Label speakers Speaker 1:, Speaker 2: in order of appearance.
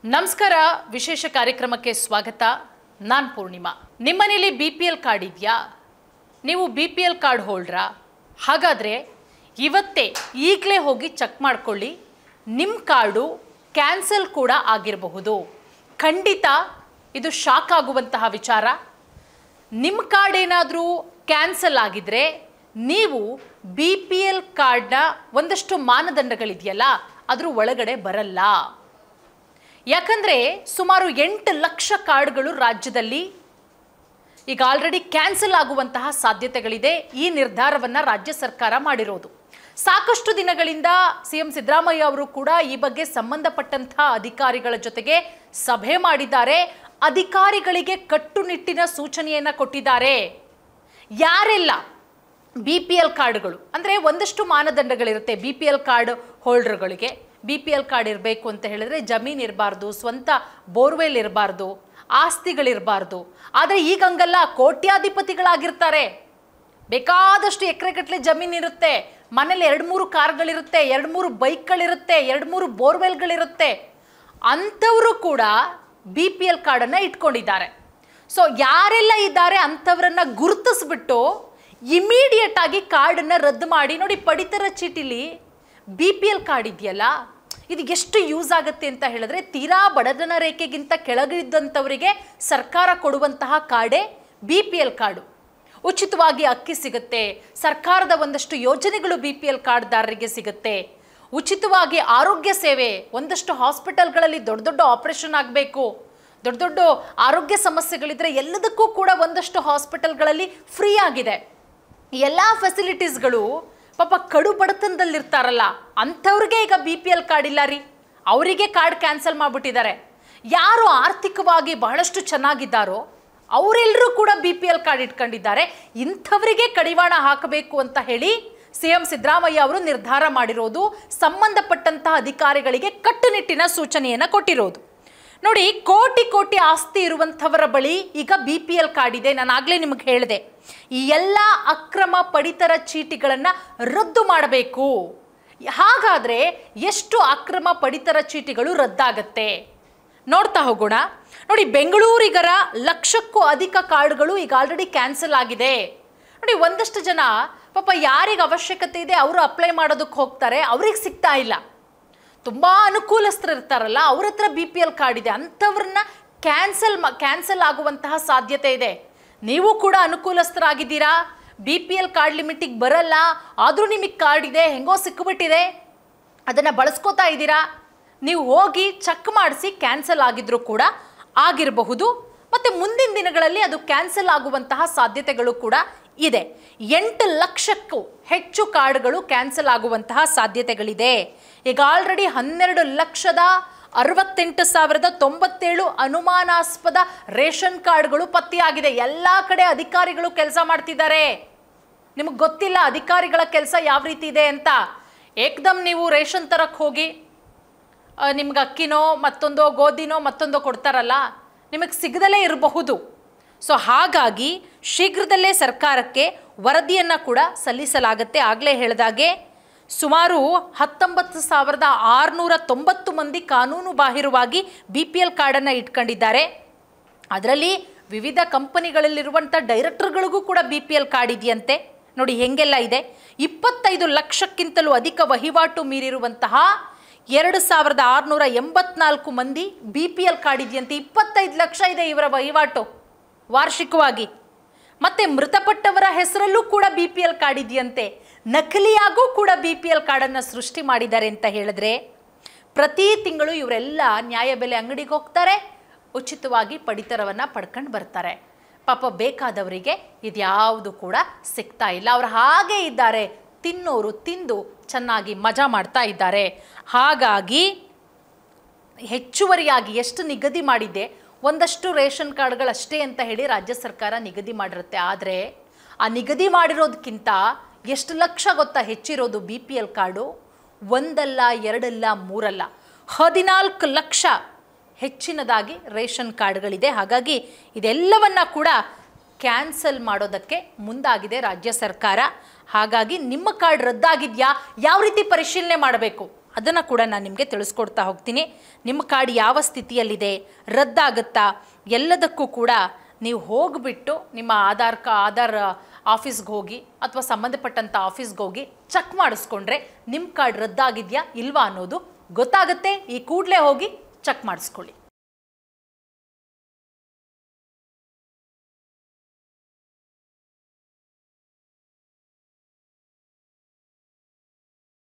Speaker 1: ನಮಸ್ಕಾರ ವಿಶೇಷ ಕಾರ್ಯಕ್ರಮಕ್ಕೆ ಸ್ವಾಗತ ನಾನು ಪೂರ್ಣಿಮಾ ನಿಮ್ಮನೇಲಿ ಬಿಪಿಎಲ್ ಕಾರ್ಡ್ ಇದೆಯಾ ನೀವು ಬಿಪಿಎಲ್ ಕಾರ್ಡ್ ಹೋಲ್ಡರಾ ಹಾಗಾದ್ರೆ ಇವತ್ತೇ ಈಗಲೇ ಹೋಗಿ ಚೆಕ್ ಮಾಡ್ಕೊಳ್ಳಿ ನಿಮ್ಮ ಕಾರ್ಡು ಕ್ಯಾನ್ಸಲ್ ಕೂಡ ಆಗಿರಬಹುದು ಖಂಡಿತ ಇದು ಶಾಕ್ ಆಗುವಂತಹ ವಿಚಾರ ನಿಮ್ಮ ಕಾರ್ಡ್ ಏನಾದರೂ ಕ್ಯಾನ್ಸಲ್ ಆಗಿದ್ರೆ ನೀವು ಬಿಪಿಎಲ್ ಕಾರ್ಡ್ನ ಒಂದಷ್ಟು ಮಾನದಂಡಗಳಿದೆಯಲ್ಲ ಅದರ ಒಳಗಡೆ ಬರಲ್ಲ ಯಾಕಂದ್ರೆ ಸುಮಾರು 8 ಲಕ್ಷ ಕಾರ್ಡ್ಗಳು ರಾಜ್ಯದಲ್ಲಿ ಈಗ ಆಲ್ರೆಡಿ ಕ್ಯಾನ್ಸಲ್ ಆಗುವಂತಹ ಸಾಧ್ಯತೆಗಳಿದೆ ಈ ನಿರ್ಧಾರವನ್ನ ರಾಜ್ಯ ಸರ್ಕಾರ ಮಾಡಿರೋದು ಸಾಕಷ್ಟು ದಿನಗಳಿಂದ ಸಿಎಂ ಸಿದ್ದರಾಮಯ್ಯ ಅವರು ಕೂಡ ಈ ಬಗ್ಗೆ ಸಂಬಂಧಪಟ್ಟಂತಹ ಅಧಿಕಾರಿಗಳ ಜೊತೆಗೆ ಸಭೆ ಮಾಡಿದ್ದಾರೆ ಅಧಿಕಾರಿಗಳಿಗೆ ಕಟ್ಟುನಿಟ್ಟಿನ ಸೂಚನೆಯನ್ನ ಕೊಟ್ಟಿದ್ದಾರೆ ಯಾರೆಲ್ಲ ಬಿಪಿಎಲ್ ಕಾರ್ಡ್ಗಳು ಅಂದ್ರೆ ಒಂದಷ್ಟು ಮಾನದಂಡಗಳಿರುತ್ತೆ ಬಿಪಿಎಲ್ ಕಾರ್ಡ್ ಹೋಲ್ಡರ್ಗಳಿಗೆ ಬಿಪಿಎಲ್ ಕಾರ್ಡ್ ಇರಬೇಕು ಅಂತ ಹೇಳಿದ್ರೆ ಜಮೀನು ಇರಬಾರ್ದು ಸ್ವಂತ ಬೋರ್ವೆಲ್ ಇರಬಾರ್ದು ಆಸ್ತಿಗಳಿರಬಾರ್ದು ಆದರೆ ಈಗ ಹಂಗಲ್ಲ ಕೋಟ್ಯಾಧಿಪತಿಗಳಾಗಿರ್ತಾರೆ ಬೇಕಾದಷ್ಟು ಎಕರೆಗಟ್ಟಲೆ ಜಮೀನು ಇರುತ್ತೆ ಮನೇಲಿ 2-3 ಕಾರ್ಗಳಿರುತ್ತೆ 2-3 ಬೈಕ್ಗಳಿರುತ್ತೆ 2-3 ಬೋರ್ವೆಲ್ಗಳಿರುತ್ತೆ ಅಂಥವರು ಕೂಡ ಬಿಪಿಎಲ್ ಕಾರ್ಡನ್ನು ಇಟ್ಕೊಂಡಿದ್ದಾರೆ ಸೊ ಯಾರೆಲ್ಲ ಇದ್ದಾರೆ ಅಂಥವ್ರನ್ನ ಗುರುತಿಸ್ಬಿಟ್ಟು ಇಮಿಡಿಯೇಟ್ ಆಗಿ ಕಾರ್ಡನ್ನು ರದ್ದು ಮಾಡಿ ನೋಡಿ ಪಡಿತರ ಚೀಟಿಲಿ ಬಿಪಿಎಲ್ ಕಾರ್ಡ್ ಇದೆಯಲ್ಲ ಇದು ಎಷ್ಟು ಯೂಸ್ ಆಗುತ್ತೆ ಅಂತ ಹೇಳಿದ್ರೆ ತೀರಾ ಬಡತನ ರೇಖೆಗಿಂತ ಕೆಳಗಿದ್ದಂಥವರಿಗೆ ಸರ್ಕಾರ ಕೊಡುವಂತಹ ಕಾರ್ಡೇ ಬಿಪಿಎಲ್ ಕಾರ್ಡು ಉಚಿತವಾಗಿ ಅಕ್ಕಿ ಸಿಗುತ್ತೆ ಸರ್ಕಾರದ ಒಂದಷ್ಟು ಯೋಜನೆಗಳು ಬಿಪಿಎಲ್ ಕಾರ್ಡ್ದಾರರಿಗೆ ಸಿಗುತ್ತೆ ಉಚಿತವಾಗಿ ಆರೋಗ್ಯ ಸೇವೆ ಒಂದಷ್ಟು ಹಾಸ್ಪಿಟಲ್ಗಳಲ್ಲಿ ದೊಡ್ಡ ದೊಡ್ಡ ಆಪರೇಷನ್ ಆಗಬೇಕು ದೊಡ್ಡ ದೊಡ್ಡ ಆರೋಗ್ಯ ಸಮಸ್ಯೆಗಳಿದ್ರೆ ಎಲ್ಲದಕ್ಕೂ ಕೂಡ ಒಂದಷ್ಟು ಹಾಸ್ಪಿಟಲ್ಗಳಲ್ಲಿ ಫ್ರೀ ಆಗಿದೆ ಎಲ್ಲ ಫೆಸಿಲಿಟೀಸ್ಗಳು ಪಾಪ ಕಡು ಬಡತನದಲ್ಲಿರ್ತಾರಲ್ಲ ಅಂಥವ್ರಿಗೆ ಈಗ ಬಿಪಿಎಲ್ ಕಾರ್ಡ್ ಇಲ್ಲ ರೀ ಅವರಿಗೆ ಕಾರ್ಡ್ ಕ್ಯಾನ್ಸಲ್ ಮಾಡಿಬಿಟ್ಟಿದ್ದಾರೆ ಯಾರು ಆರ್ಥಿಕವಾಗಿ ಬಹಳಷ್ಟು ಚೆನ್ನಾಗಿದ್ದಾರೋ ಅವರೆಲ್ಲರೂ ಕೂಡ ಬಿಪಿಎಲ್ ಕಾರ್ಡ್ ಇಟ್ಕೊಂಡಿದ್ದಾರೆ ಇಂಥವರಿಗೆ ಕಡಿವಾಣ ಹಾಕಬೇಕು ಅಂತ ಹೇಳಿ ಸಿಎಂ ಸಿದ್ದರಾಮಯ್ಯ ಅವರು ನಿರ್ಧಾರ ಮಾಡಿರೋದು ಸಂಬಂಧಪಟ್ಟಂತಹ ಅಧಿಕಾರಿಗಳಿಗೆ ಕಟ್ಟುನಿಟ್ಟಿನ ಸೂಚನೆಯನ್ನು ಕೊಟ್ಟಿರೋದು ನೋಡಿ ಕೋಟಿ ಕೋಟಿ ಆಸ್ತಿ ಇರುವಂಥವರ ಬಳಿ ಈಗ ಬಿಪಿಎಲ್ ಕಾರ್ಡ್ ಇದೆ ನಾನು ಆಗಲೇ ನಿಮಗೆ ಹೇಳಿದೆ ಈ ಎಲ್ಲ ಅಕ್ರಮ ಪಡಿತರ ಚೀಟಿಗಳನ್ನು ರದ್ದು ಮಾಡಬೇಕು ಹಾಗಾದರೆ ಎಷ್ಟು ಅಕ್ರಮ ಪಡಿತರ ಚೀಟಿಗಳು ರದ್ದಾಗತ್ತೆ ನೋಡ್ತಾ ಹೋಗೋಣ ನೋಡಿ ಬೆಂಗಳೂರಿಗರ 1,00,000ಕ್ಕೂ ಅಧಿಕ ಕಾರ್ಡ್ಗಳು ಈಗ ಆಲ್ರೆಡಿ ಕ್ಯಾನ್ಸಲ್ ಆಗಿದೆ ನೋಡಿ ಒಂದಷ್ಟು ಜನ ಪಾಪ ಯಾರಿಗೆ ಅವಶ್ಯಕತೆ ಇದೆ ಅವರು ಅಪ್ಲೈ ಮಾಡೋದಕ್ಕೆ ಹೋಗ್ತಾರೆ ಅವ್ರಿಗೆ ಸಿಗ್ತಾ ಇಲ್ಲ ತುಂಬ ಅನುಕೂಲಸ್ಥರು ಇರ್ತಾರಲ್ಲ ಅವ್ರ ಹತ್ರ ಬಿಪಿಎಲ್ ಕಾರ್ಡ್ ಇದೆ ಅಂಥವ್ರನ್ನ ಕ್ಯಾನ್ಸಲ್ ಆಗುವಂತಹ ಸಾಧ್ಯತೆ ಇದೆ ನೀವು ಕೂಡ ಅನುಕೂಲಸ್ಥರಾಗಿದ್ದೀರಾ ಬಿಪಿಎಲ್ ಕಾರ್ಡ್ ಲಿಮಿಟಿಗೆ ಬರಲ್ಲ ಆದರೂ ನಿಮಗೆ ಕಾರ್ಡ್ ಇದೆ ಹೆಂಗೋ ಸಿಕ್ಕಿಬಿಟ್ಟಿದೆ ಅದನ್ನು ಬಳಸ್ಕೋತಾ ಇದ್ದೀರಾ ನೀವು ಹೋಗಿ ಚೆಕ್ ಮಾಡಿಸಿ ಕ್ಯಾನ್ಸಲ್ ಆಗಿದ್ರೂ ಕೂಡ ಆಗಿರಬಹುದು ಮತ್ತು ಮುಂದಿನ ದಿನಗಳಲ್ಲಿ ಅದು ಕ್ಯಾನ್ಸಲ್ ಆಗುವಂತಹ ಸಾಧ್ಯತೆಗಳು ಕೂಡ ಇದೆ 8 ಲಕ್ಷಕ್ಕೂ ಹೆಚ್ಚು ಕಾರ್ಡ್ಗಳು ಕ್ಯಾನ್ಸಲ್ ಆಗುವಂತಹ ಸಾಧ್ಯತೆಗಳಿದೆ ಈಗ ಆಲ್ರೆಡಿ 12,68,097 ಅನುಮಾನಾಸ್ಪದ ರೇಷನ್ ಕಾರ್ಡ್ಗಳು ಪತ್ತೆಯಾಗಿದೆ ಎಲ್ಲ ಕಡೆ ಅಧಿಕಾರಿಗಳು ಕೆಲಸ ಮಾಡ್ತಿದ್ದಾರೆ ನಿಮಗೆ ಗೊತ್ತಿಲ್ಲ ಅಧಿಕಾರಿಗಳ ಕೆಲಸ ಯಾವ ರೀತಿ ಇದೆ ಅಂತ ಏಕದಮ್ ನೀವು ರೇಷನ್ ತರಕ್ಕೆ ಹೋಗಿ ನಿಮ್ಗೆ ಅಕ್ಕಿನೋ ಮತ್ತೊಂದೋ ಗೋಧಿನೋ ಮತ್ತೊಂದೋ ಕೊಡ್ತಾರಲ್ಲ ನಿಮಗೆ ಸಿಗದಲೇ ಇರಬಹುದು ಸೊ ಹಾಗಾಗಿ ಶೀಘ್ರದಲ್ಲೇ ಸರ್ಕಾರಕ್ಕೆ ವರದಿಯನ್ನು ಕೂಡ ಸಲ್ಲಿಸಲಾಗುತ್ತೆ ಆಗಲೇ ಹೇಳಿದಾಗೆ ಸುಮಾರು 19,690 ಮಂದಿ ಕಾನೂನು ಬಾಹಿರವಾಗಿ ಬಿಪಿಎಲ್ ಕಾರ್ಡನ್ನು ಇಟ್ಕೊಂಡಿದ್ದಾರೆ ಅದರಲ್ಲಿ ವಿವಿಧ ಕಂಪನಿಗಳಲ್ಲಿರುವಂಥ ಡೈರೆಕ್ಟರ್ಗಳಿಗೂ ಕೂಡ ಬಿಪಿಎಲ್ ಕಾರ್ಡ್ ಇದೆಯಂತೆ ನೋಡಿ ಹೆಂಗೆಲ್ಲ ಇದೆ 25 ಲಕ್ಷಕ್ಕಿಂತಲೂ ಅಧಿಕ ವಹಿವಾಟು ಮೀರಿರುವಂತಹ 2,684 ಮಂದಿ ಬಿಪಿಎಲ್ ಕಾರ್ಡ್ ಇದೆಯಂತೆ 25 ಲಕ್ಷ ಇದೆ ಇವರ ವಹಿವಾಟು ವಾರ್ಷಿಕವಾಗಿ ಮತ್ತೆ ಮೃತಪಟ್ಟವರ ಹೆಸರಲ್ಲೂ ಕೂಡ ಬಿಪಿಎಲ್ ಕಾರ್ಡ್ ಇದೆಯಂತೆ ನಕಲಿಯಾಗೂ ಕೂಡ ಬಿಪಿಎಲ್ ಕಾರ್ಡನ್ನು ಸೃಷ್ಟಿ ಮಾಡಿದ್ದಾರೆ ಅಂತ ಹೇಳಿದ್ರೆ ಪ್ರತಿ ತಿಂಗಳು ಇವರೆಲ್ಲ ನ್ಯಾಯಬೆಲೆ ಅಂಗಡಿಗೆ ಹೋಗ್ತಾರೆ ಉಚಿತವಾಗಿ ಪಡಿತರವನ್ನು ಪಡ್ಕೊಂಡು ಬರ್ತಾರೆ ಪಾಪ ಬೇಕಾದವರಿಗೆ ಇದ್ಯಾವುದು ಕೂಡ ಸಿಗ್ತಾ ಇಲ್ಲ ಅವ್ರು ಹಾಗೇ ಇದ್ದಾರೆ ತಿನ್ನೋರು ತಿಂದು ಚೆನ್ನಾಗಿ ಮಜಾ ಮಾಡ್ತಾ ಇದ್ದಾರೆ ಹಾಗಾಗಿ ಹೆಚ್ಚುವರಿಯಾಗಿ ಎಷ್ಟು ನಿಗದಿ ಮಾಡಿದ್ದೆ ಒಂದಷ್ಟು ರೇಷನ್ ಕಾರ್ಡ್ಗಳಷ್ಟೇ ಅಂತ ಹೇಳಿ ರಾಜ್ಯ ಸರ್ಕಾರ ನಿಗದಿ ಮಾಡಿರುತ್ತೆ ಆದರೆ ಆ ನಿಗದಿ ಮಾಡಿರೋದಕ್ಕಿಂತ ಎಷ್ಟು ಲಕ್ಷ ಗೊತ್ತಾ ಹೆಚ್ಚಿರೋದು ಬಿಪಿಎಲ್ ಕಾರ್ಡು ಒಂದಲ್ಲ ಎರಡಲ್ಲ ಮೂರಲ್ಲ 14 ಲಕ್ಷ ಹೆಚ್ಚಿನದಾಗಿ ರೇಷನ್ ಕಾರ್ಡ್ಗಳಿದೆ ಹಾಗಾಗಿ ಇದೆಲ್ಲವನ್ನ ಕೂಡ ಕ್ಯಾನ್ಸಲ್ ಮಾಡೋದಕ್ಕೆ ಮುಂದಾಗಿದೆ ರಾಜ್ಯ ಸರ್ಕಾರ ಹಾಗಾಗಿ ನಿಮ್ಮ ಕಾರ್ಡ್ ರದ್ದಾಗಿದೆಯಾ ಯಾವ ರೀತಿ ಪರಿಶೀಲನೆ ಮಾಡಬೇಕು ಅದನ್ನು ಕೂಡ ನಾನು ನಿಮಗೆ ತಿಳಿಸ್ಕೊಡ್ತಾ ಹೋಗ್ತೀನಿ. ನಿಮ್ಮ ಕಾರ್ಡ್ ಯಾವ ಸ್ಥಿತಿಯಲ್ಲಿದೆ, ರದ್ದಾಗುತ್ತಾ, ಎಲ್ಲದಕ್ಕೂ ಕೂಡ ನೀವು ಹೋಗಿಬಿಟ್ಟು ನಿಮ್ಮ ಆಧಾರ್ ಆಫೀಸ್ಗೆ ಹೋಗಿ ಅಥವಾ ಸಂಬಂಧಪಟ್ಟಂಥ ಆಫೀಸ್ಗೆ ಹೋಗಿ ಚೆಕ್ ಮಾಡಿಸ್ಕೊಂಡ್ರೆ ನಿಮ್ಮ ಕಾರ್ಡ್ ರದ್ದಾಗಿದೆಯಾ ಇಲ್ವಾ ಅನ್ನೋದು ಗೊತ್ತಾಗುತ್ತೆ. ಈ ಕೂಡಲೇ ಹೋಗಿ ಚೆಕ್ ಮಾಡಿಸ್ಕೊಳ್ಳಿ.